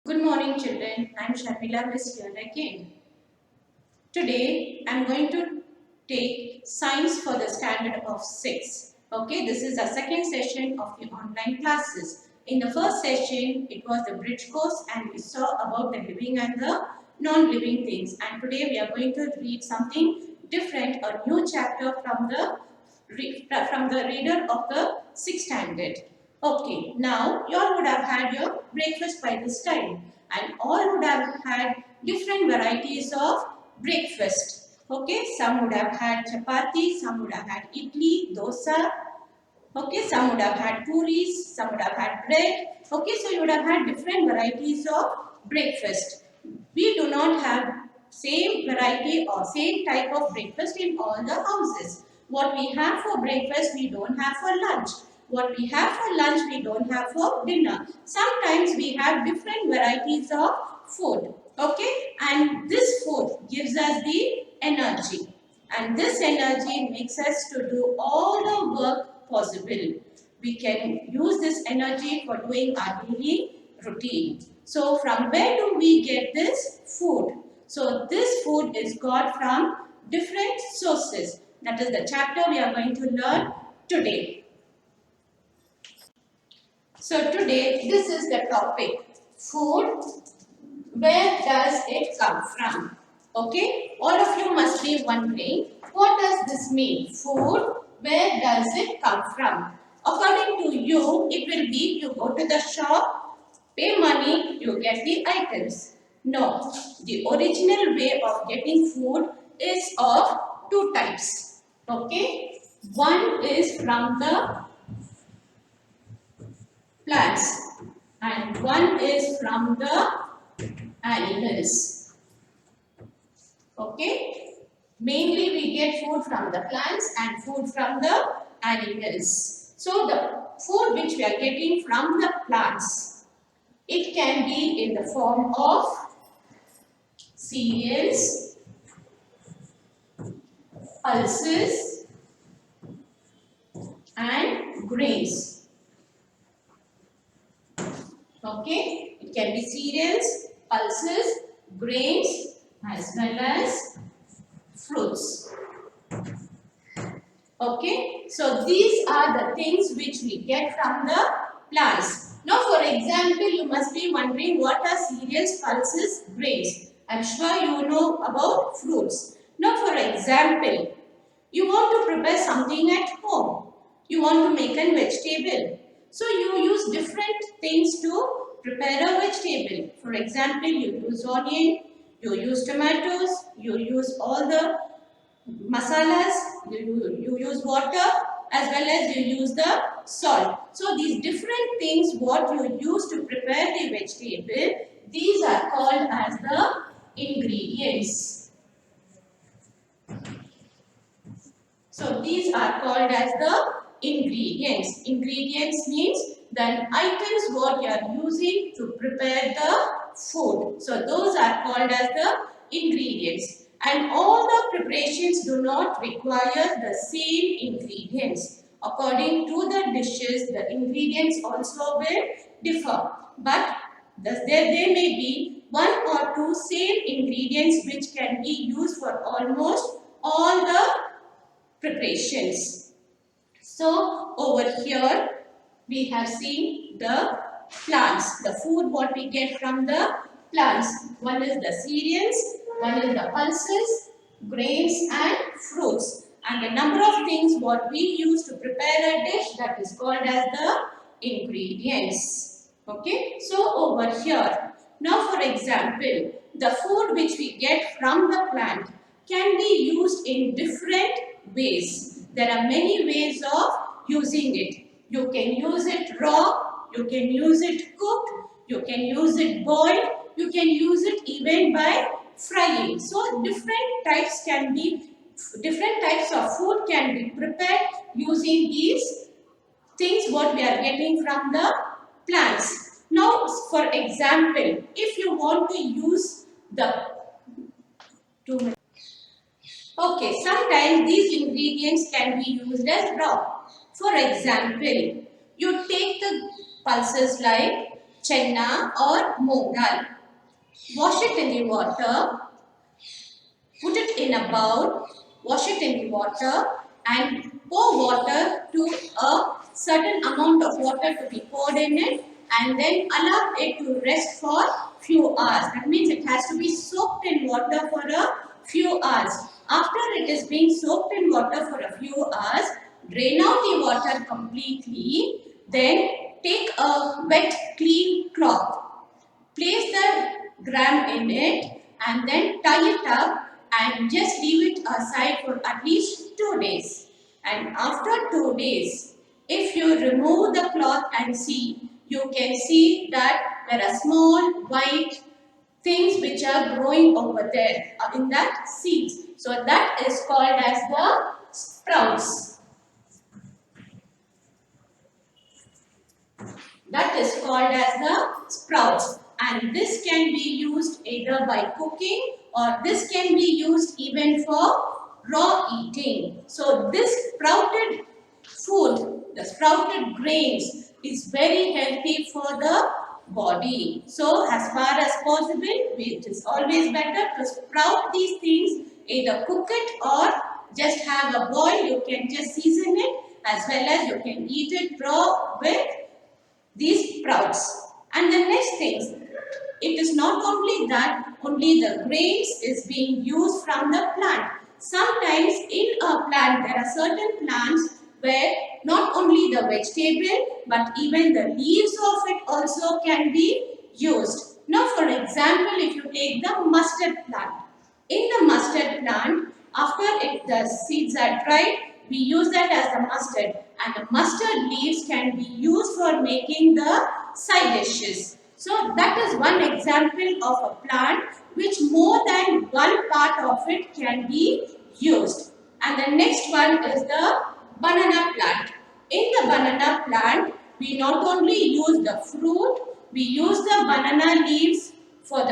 Good morning, children. I'm Sharmila Miss here again. Today, I'm going to take science for the standard of 6. Okay, this is the second session of the online classes. In the first session, it was the bridge course and we saw about the living and the non-living things. And today we are going to read something different, a new chapter from the reader of the 6th standard. Okay, now you all would have had your breakfast by this time and all would have had different varieties of breakfast. Okay, some would have had chapati, some would have had idli, dosa. Okay, some would have had puris, some would have had bread. Okay, so you would have had different varieties of breakfast. We do not have same variety or same type of breakfast in all the houses. What we have for breakfast, we don't have for lunch. What we have for lunch, we don't have for dinner. Sometimes we have different varieties of food. Okay, and this food gives us the energy. And this energy makes us to do all the work possible. We can use this energy for doing our daily routine. So from where do we get this food? So this food is got from different sources. That is the chapter we are going to learn today. So today this is the topic, food. Where does it come from? Okay, all of you must be wondering, what does this mean? Food, where does it come from? According to you, it will be you go to the shop, pay money, you get the items. No, the original way of getting food is of two types. Okay, one is from the plants and one is from the animals. Okay, mainly we get food from the plants and food from the animals. So the food which we are getting from the plants, it can be in the form of cereals, pulses and grains. Okay, it can be cereals, pulses, grains as well as fruits. Okay, so these are the things which we get from the plants. Now for example, you must be wondering what are cereals, pulses, grains. I am sure you know about fruits. Now for example, you want to prepare something at home. You want to make a vegetable. So you use different things to prepare a vegetable. For example, you use onion, you use tomatoes, you use all the masalas, you use water as well as you use the salt. So these different things what you use to prepare the vegetable, these are called as the ingredients. So these are called as the ingredients. Ingredients means the items what you are using to prepare the food. So those are called as the ingredients. And all the preparations do not require the same ingredients. According to the dishes, the ingredients also will differ. But there may be one or two same ingredients which can be used for almost all the preparations. So over here we have seen the plants, the food what we get from the plants. One is the cereals, one is the pulses, grains and fruits. And the number of things what we use to prepare a dish, that is called as the ingredients. Okay, so over here, now for example, the food which we get from the plant can be used in different ways. There are many ways of using it. You can use it raw, you can use it cooked, you can use it boiled, you can use it even by frying. So different types of food can be prepared using these things what we are getting from the plants. Now for example, if you want to use the okay, sometimes these ingredients can be used as raw. For example, you take the pulses like chenna or moong dal. Wash it in the water, put it in a bowl, wash it in the water and pour water to a certain amount of water to be poured in it and then allow it to rest for few hours. That means it has to be soaked in water for a few hours. After it is being soaked in water for a few hours, drain out the water completely, then take a wet clean cloth. Place the gram in it and then tie it up and just leave it aside for at least 2 days. And after 2 days, if you remove the cloth and see, you can see that there are small white things which are growing over there in that seeds. So that is called as the sprouts. That is called as the sprouts, and this can be used either by cooking or this can be used even for raw eating. So this sprouted food, the sprouted grains is very healthy for the body. So as far as possible, it is always better to sprout these things, either cook it or just have a boil. You can just season it as well as you can eat it raw with these sprouts. And the next thing, it is not only that only the grains is being used from the plant. Sometimes in a plant there are certain plants where not only the vegetable but even the leaves of it also can be used. Now for example, if you take the mustard plant. In the mustard plant, after the seeds are dried, we use that as the mustard, and the mustard leaves can be used for making the side dishes. So that is one example of a plant which more than one part of it can be used. And the next one is the banana plant. In the banana plant, we not only use the fruit, we use the banana leaves for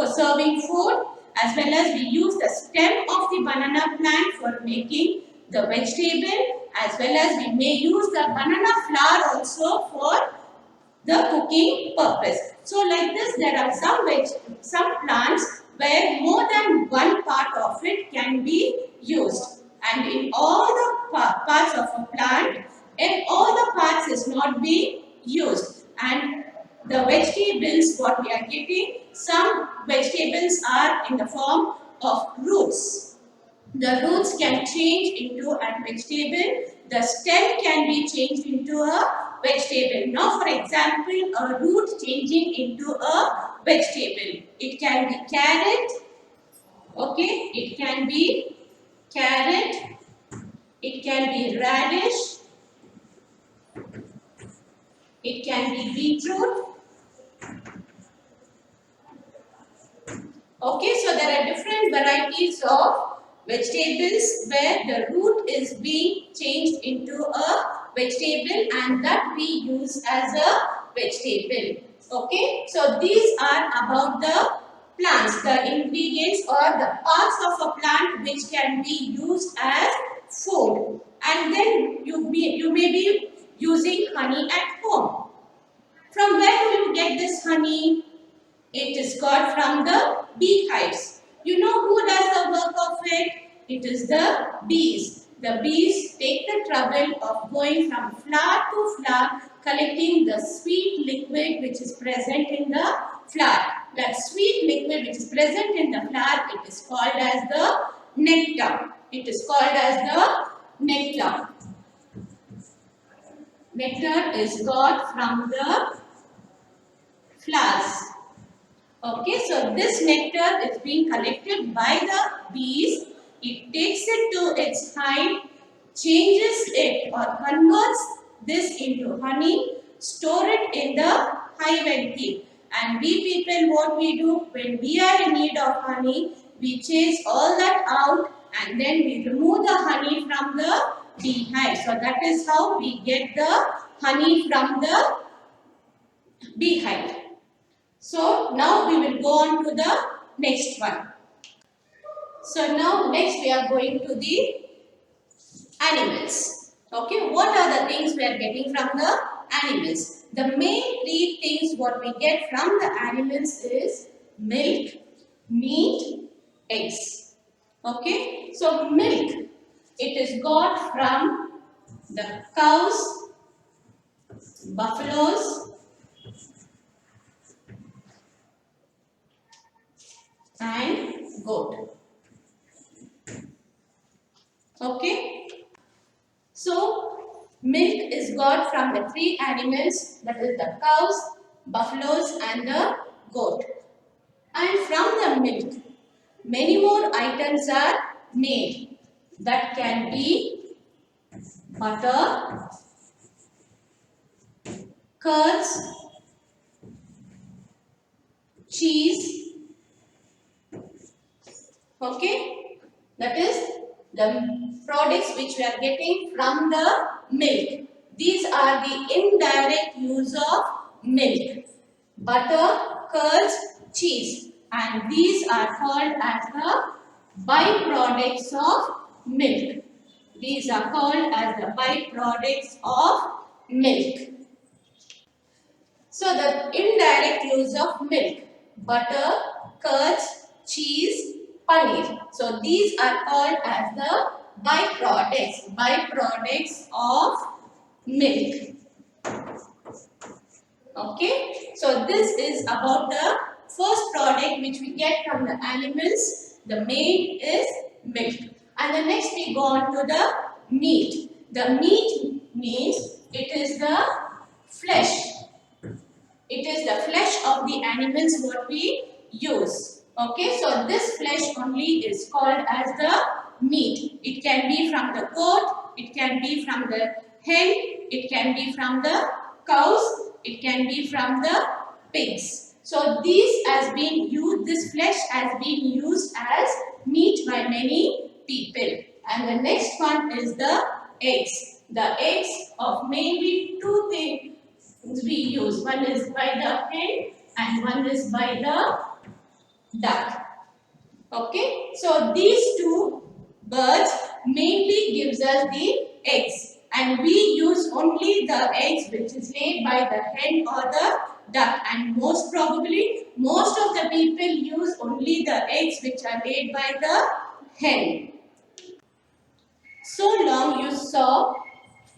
serving food, as well as we use the stem of the banana plant for making the vegetable, as well as we may use the banana flower also for the cooking purpose. So like this, there are some plants where more than one part of it can be used, and in all the parts of a plant, in all the parts is not being used. And the vegetables what we are getting, some vegetables are in the form of roots. The roots can change into a vegetable. The stem can be changed into a vegetable. Now for example, a root changing into a vegetable. It can be carrot. Okay, it can be carrot. It can be radish. It can be beetroot. Okay, so there are different varieties of vegetables where the root is being changed into a vegetable and that we use as a vegetable. Okay, so these are about the plants, the ingredients or the parts of a plant which can be used as food. And then you may be using honey at home. From where do you get this honey? It is got from the beehives. You know who does the work of it? It is the bees. The bees take the trouble of going from flower to flower, collecting the sweet liquid which is present in the flower. That sweet liquid which is present in the flower, it is called as the nectar. It is called as the nectar. Nectar is got from the flowers. Okay, so this nectar is being collected by the bees. It takes it to its hive, changes it or converts this into honey, store it in the hive and keep. And we people, what we do when we are in need of honey, we chase all that out and then we remove the honey from the beehive. So that is how we get the honey from the beehive. So now we will go on to the next one. So now next we are going to the animals. Okay, what are the things we are getting from the animals? the main three things what we get from the animals is milk, meat, eggs. Okay, so milk, it is got from the cows, buffaloes, and goat. Okay, so milk is got from the three animals, that is the cows, buffaloes, and the goat. And from the milk, many more items are made. That can be butter, curds, cheese. Okay, that is the products which we are getting from the milk. These are the indirect use of milk. Butter, curds, cheese, and these are called as the byproducts of milk. These are called as the byproducts of milk. So the indirect use of milk, butter, curds, cheese, paneer. So these are called as the byproducts of milk. Okay, so this is about the first product which we get from the animals. The main is milk. And the next we go on to the meat. The meat means it is the flesh. It is the flesh of the animals what we use. Okay, so this flesh only is called as the meat. It can be from the goat, it can be from the hen, it can be from the cows, it can be from the pigs. So these has been used, this flesh has been used as meat by many people. And the next one is the eggs. The eggs of mainly two things we use. One is by the hen and one is by the duck. Okay, so these two birds mainly gives us the eggs, and we use only the eggs which is laid by the hen or the duck, and most probably most of the people use only the eggs which are laid by the hen. So long you saw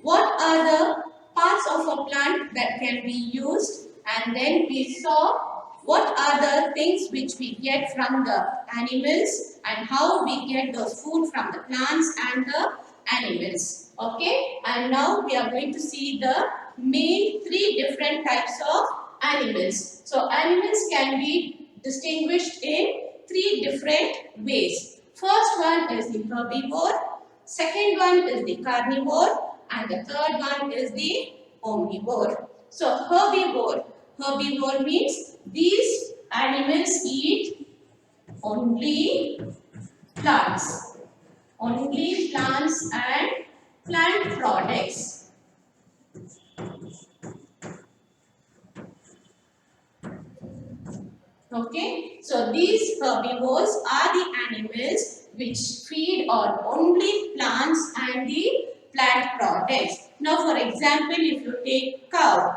what are the parts of a plant that can be used, and then we saw what are the things which we get from the animals and how we get those food from the plants and the animals. Okay, and now we are going to see the main three different types of animals. So animals can be distinguished in three different ways. First one is the herbivore, second one is the carnivore, and the third one is the omnivore. So herbivore means these animals eat only plants and plant products. Okay, so these herbivores are the animals which feed on only plants and the plant products. Now for example, if you take cow,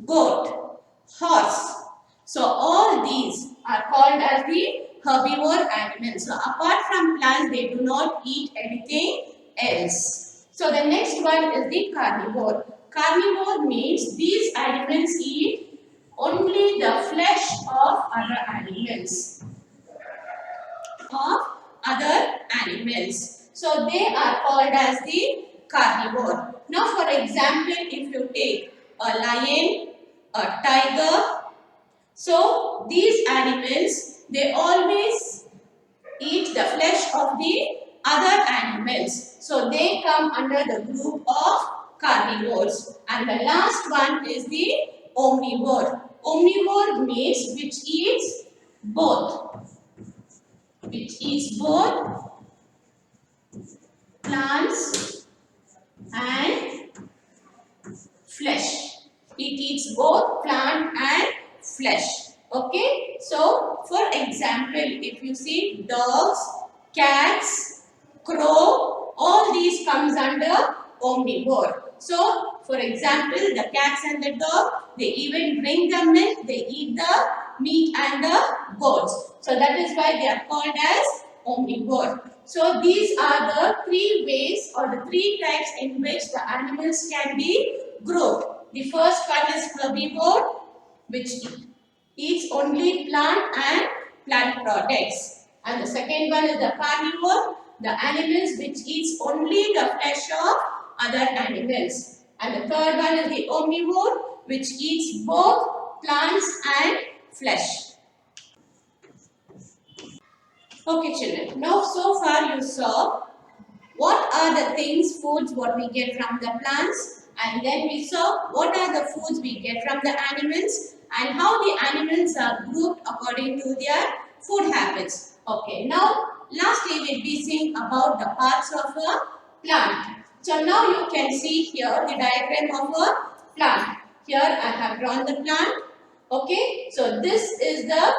goat, horse, so all these are called as the herbivore animals. So apart from plants, they do not eat anything else. So the next one is the carnivore. Carnivore means these animals eat only the flesh of other animals. So they are called as the carnivore. Now for example, if you take a lion, a tiger, so these animals, they always eat the flesh of the other animals. So they come under the group of carnivores. And the last one is the omnivore. Omnivore means which eats both. Plants and flesh. It eats both plant and flesh. Okay. So for example, if you see dogs, cats, crow, all these comes under omnivore. So for example, the cats and the dog, they even drink the milk, they eat the meat and the bones. So that is why they are called as omnivore. So these are the three ways or the three types in which the animals can be grouped. The first one is herbivore, which eats only plant and plant products. And the second one is the carnivore, the animals which eats only the flesh of other animals. And the third one is the omnivore, which eats both plants and flesh. Okay children, now so far you saw what are the things, foods what we get from the plants, and then we saw what are the foods we get from the animals and how the animals are grouped according to their food habits. Okay, now lastly we'll be seeing about the parts of a plant. So now you can see here the diagram of a plant. Here I have drawn the plant. Okay, so this is the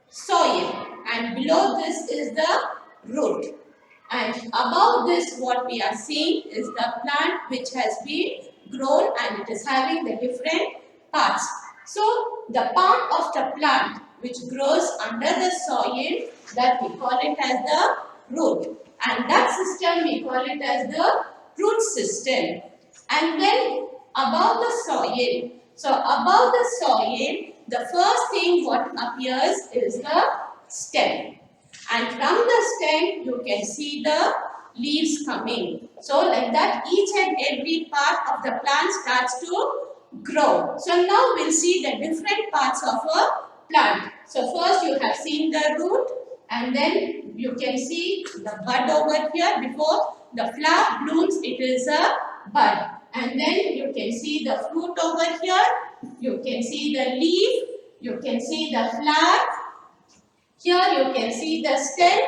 soil and below this is the root. And above this what we are seeing is the plant which has been grown and it is having the different parts. So the part of the plant which grows under the soil, that we call it as the root. And that system we call it as the root system. And then above the soil, so above the soil, the first thing what appears is the stem. And from the stem, you can see the leaves coming. So like that, each and every part of the plant starts to grow. So now we'll see the different parts of a plant. So first you have seen the root and then you can see the bud over here. Before the flower blooms, it is a bud. And then you can see the fruit over here. You can see the leaf. You can see the flower. Here you can see the stem,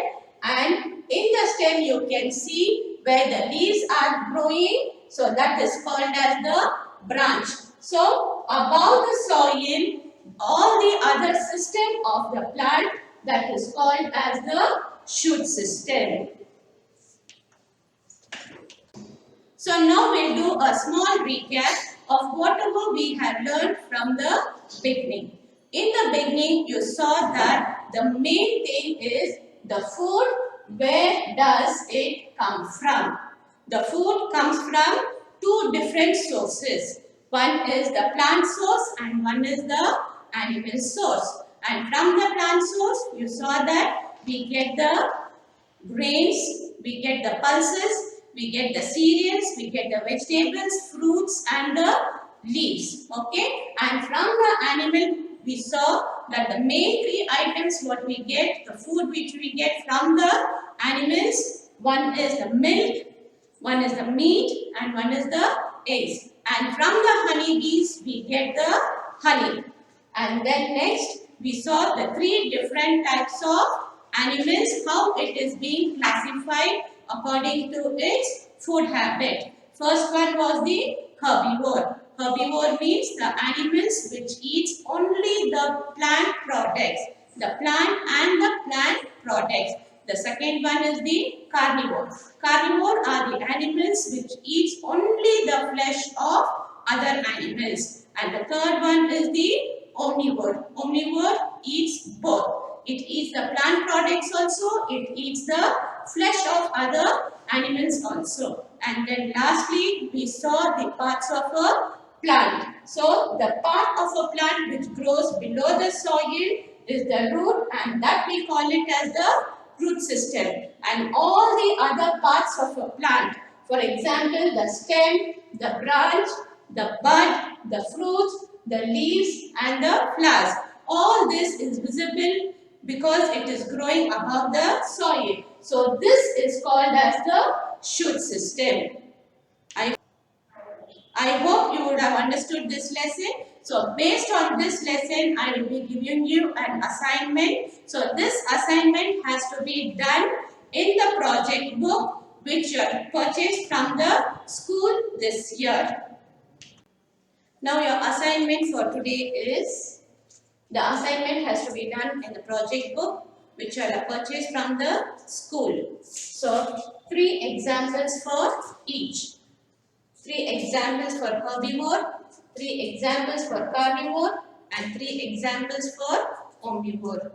and in the stem you can see where the leaves are growing. So that is called as the branch. So above the soil, all the other system of the plant, that is called as the shoot system. So now we'll do a small recap of whatever we have learned from the beginning. In the beginning, you saw that the main thing is the food. Where does it come from? The food comes from two different sources. One is the plant source and one is the animal source. And from the plant source, you saw that we get the grains, we get the pulses, we get the cereals, we get the vegetables, fruits and the leaves. Okay? And from the animal, we saw that the main three items what we get, the food which we get from the animals, one is the milk, one is the meat and one is the eggs. And from the honeybees we get the honey. And then next we saw the three different types of animals, how it is being classified according to its food habit. First one was the herbivore. Herbivore means the animals which eats only the plant products, the plant and the plant products. The second one is the carnivore. Carnivore are the animals which eats only the flesh of other animals. And the third one is the omnivore. Omnivore eats both. It eats the plant products also, it eats the flesh of other animals also. And then lastly, we saw the parts of a plant. So the part of a plant which grows below the soil is the root, and that we call it as the root system. And all the other parts of a plant, for example, the stem, the branch, the bud, the fruits, the leaves and the flowers, all this is visible because it is growing above the soil. So this is called as the shoot system. I hope you would have understood this lesson. So based on this lesson, I will be giving you an assignment. So this assignment has to be done in the project book which you have purchased from the school this year. Now your assignment for today is, the assignment has to be done in the project book which you have purchased from the school. So 3 examples for each. 3 examples for herbivore, 3 examples for carnivore, and 3 examples for omnivore.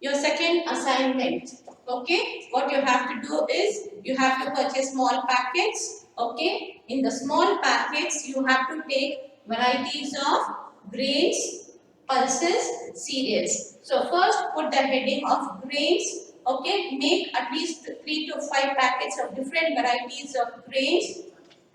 Your second assignment, okay, what you have to do is you have to purchase small packets, okay. In the small packets you have to take varieties of grains, pulses, cereals. So first put the heading of grains, okay. Make at least 3 to 5 packets of different varieties of grains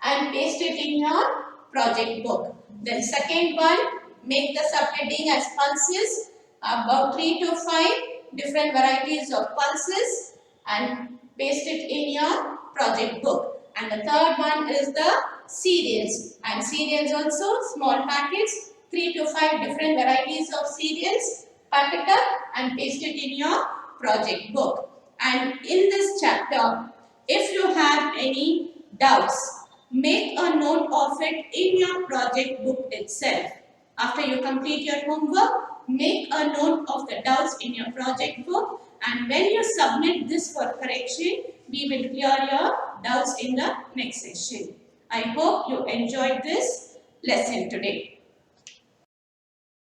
and paste it in your project book. Then second one, make the subheading as pulses, about 3 to 5 different varieties of pulses and paste it in your project book. And the third one is the cereals, and cereals also small packets, 3 to 5 different varieties of cereals, pack it up and paste it in your project book. And in this chapter, if you have any doubts, make a note of it in your project book itself. After you complete your homework, make a note of the doubts in your project book, and when you submit this for correction, we will clear your doubts in the next session. I hope you enjoyed this lesson today.